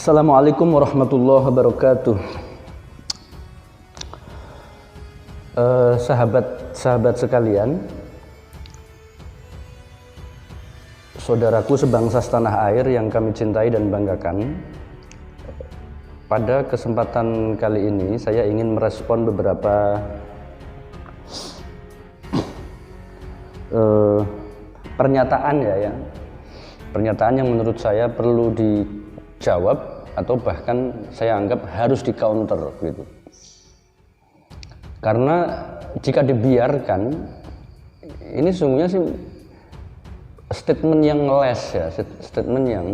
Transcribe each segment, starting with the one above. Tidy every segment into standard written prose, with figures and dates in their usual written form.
Assalamualaikum warahmatullahi wabarakatuh. Sahabat-sahabat sekalian, saudaraku sebangsa setanah air yang kami cintai dan banggakan, pada kesempatan kali ini saya ingin merespon beberapa pernyataan pernyataan yang menurut saya perlu dijawab atau bahkan saya anggap harus di counter gitu. Karena jika dibiarkan, ini sungguhnya sih statement yang ngeles statement yang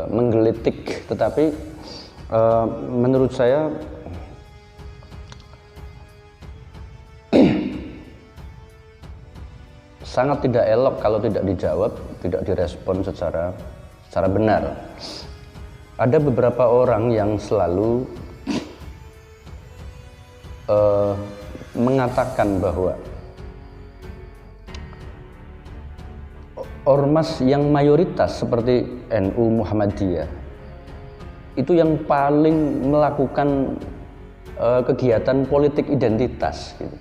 menggelitik, tetapi menurut saya sangat tidak elok kalau tidak dijawab, tidak direspon secara benar. Ada beberapa orang yang selalu mengatakan bahwa ormas yang mayoritas seperti NU Muhammadiyah itu yang paling melakukan kegiatan politik identitas gitu.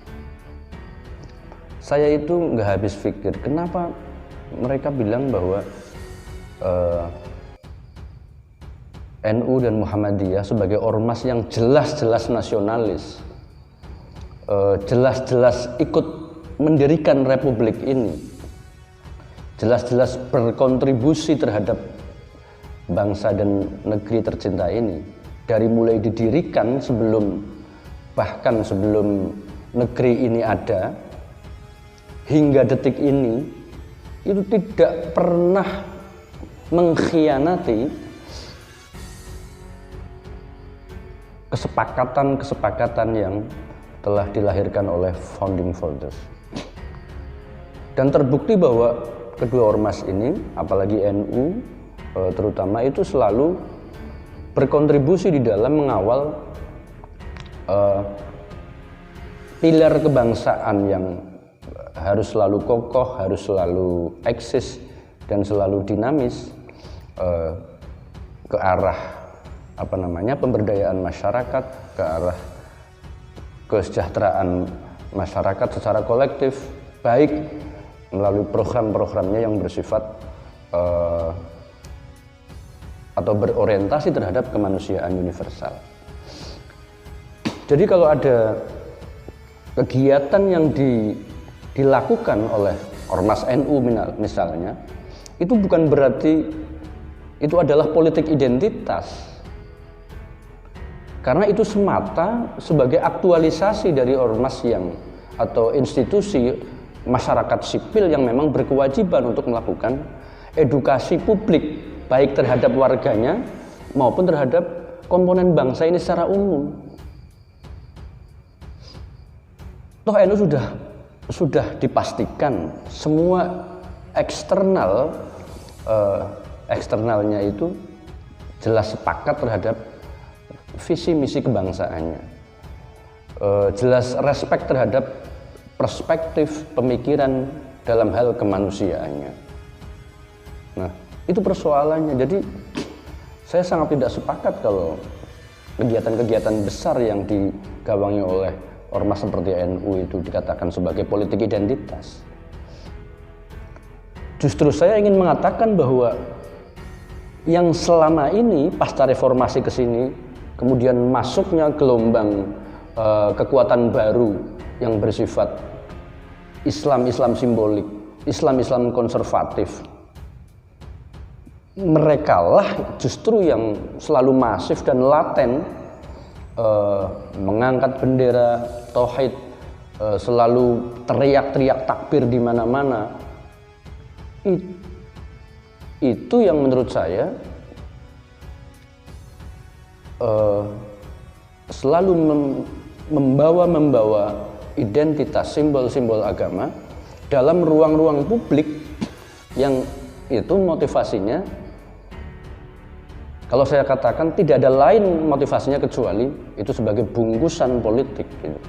Saya itu nggak habis pikir kenapa mereka bilang bahwa NU dan Muhammadiyah sebagai ormas yang jelas-jelas nasionalis, jelas-jelas ikut mendirikan republik ini, jelas-jelas berkontribusi terhadap bangsa dan negeri tercinta ini, dari mulai didirikan bahkan sebelum negeri ini ada hingga detik ini, itu tidak pernah mengkhianati kesepakatan yang telah dilahirkan oleh founding fathers. Dan terbukti bahwa kedua ormas ini, apalagi NU terutama, itu selalu berkontribusi di dalam mengawal pilar kebangsaan yang harus selalu kokoh, harus selalu eksis dan selalu dinamis ke arah pemberdayaan masyarakat, ke arah kesejahteraan masyarakat secara kolektif, baik melalui program-programnya yang bersifat atau berorientasi terhadap kemanusiaan universal. Jadi kalau ada kegiatan yang dilakukan oleh ormas NU misalnya, itu bukan berarti itu adalah politik identitas, karena itu semata sebagai aktualisasi dari ormas atau institusi masyarakat sipil yang memang berkewajiban untuk melakukan edukasi publik baik terhadap warganya maupun terhadap komponen bangsa ini secara umum. Toh NU sudah dipastikan semua eksternalnya itu jelas sepakat terhadap visi misi kebangsaannya, jelas respect terhadap perspektif pemikiran dalam hal kemanusiaannya. Nah, itu persoalannya. Jadi saya sangat tidak sepakat kalau kegiatan-kegiatan besar yang digawangi oleh ormas seperti NU itu dikatakan sebagai politik identitas. Justru saya ingin mengatakan bahwa yang selama ini pasca reformasi ke sini, kemudian masuknya gelombang kekuatan baru yang bersifat Islam simbolik, Islam konservatif, merekalah justru yang selalu masif dan laten mengangkat bendera tauhid, selalu teriak-teriak takbir di mana-mana. Itu yang menurut saya selalu membawa identitas simbol-simbol agama dalam ruang-ruang publik yang itu motivasinya, kalau saya katakan tidak ada lain motivasinya kecuali itu sebagai bungkusan politik gitu.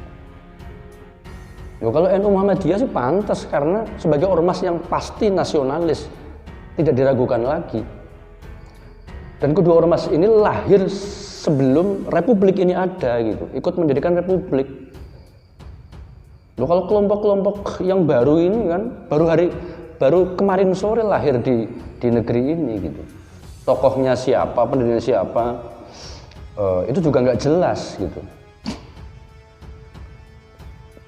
Kalau NU Muhammadiyah sih pantas karena sebagai ormas yang pasti nasionalis, tidak diragukan lagi. Dan kedua ormas ini lahir sebelum republik ini ada gitu, ikut mendirikan republik. Loh, kalau kelompok-kelompok yang baru ini kan baru kemarin sore lahir di negeri ini gitu. Tokohnya siapa, pendirinya siapa, itu juga nggak jelas gitu.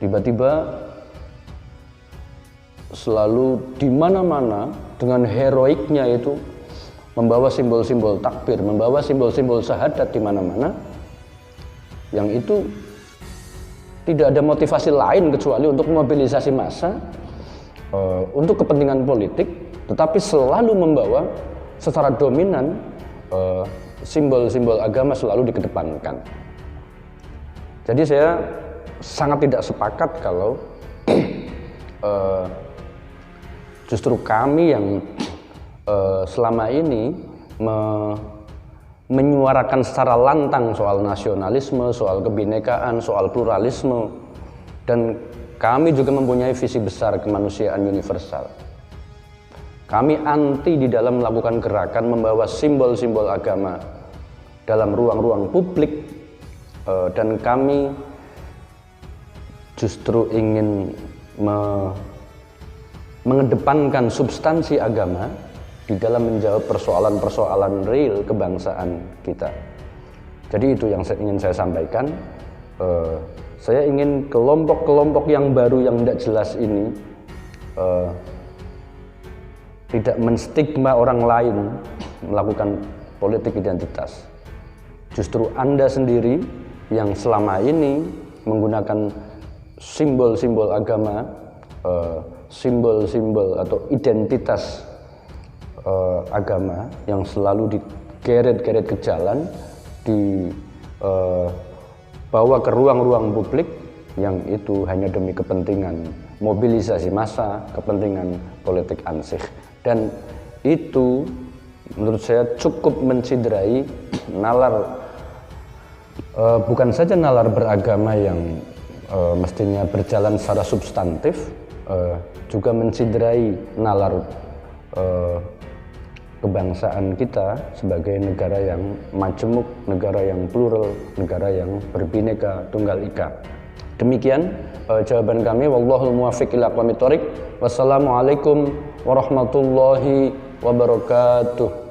Tiba-tiba selalu di mana-mana dengan heroiknya itu membawa simbol-simbol takbir, membawa simbol-simbol syahadat di mana-mana, yang itu tidak ada motivasi lain kecuali untuk memobilisasi massa untuk kepentingan politik, tetapi selalu membawa secara dominan simbol-simbol agama selalu dikedepankan. Jadi saya sangat tidak sepakat kalau justru kami yang selama ini menyuarakan secara lantang soal nasionalisme, soal kebinekaan, soal pluralisme, dan kami juga mempunyai visi besar kemanusiaan universal. Kami anti di dalam melakukan gerakan membawa simbol-simbol agama dalam ruang-ruang publik, dan kami justru ingin mengedepankan substansi agama di dalam menjawab persoalan-persoalan real kebangsaan kita. Jadi itu yang ingin saya sampaikan. Saya ingin kelompok-kelompok yang baru yang tidak jelas ini tidak menstigma orang lain melakukan politik identitas. Justru Anda sendiri yang selama ini menggunakan simbol-simbol agama, simbol-simbol atau identitas agama yang selalu digeret-geret ke jalan, dibawa ke ruang-ruang publik yang itu hanya demi kepentingan mobilisasi massa, kepentingan politik ansih. Dan itu menurut saya cukup menciderai nalar, bukan saja nalar beragama yang mestinya berjalan secara substantif, juga menciderai nalar kebangsaan kita sebagai negara yang majemuk, negara yang plural, negara yang berbineka tunggal ika. Demikian jawaban kami. Wallahul muwaffiq ila aqwamit thoriq. Wassalamualaikum warahmatullahi wabarakatuh.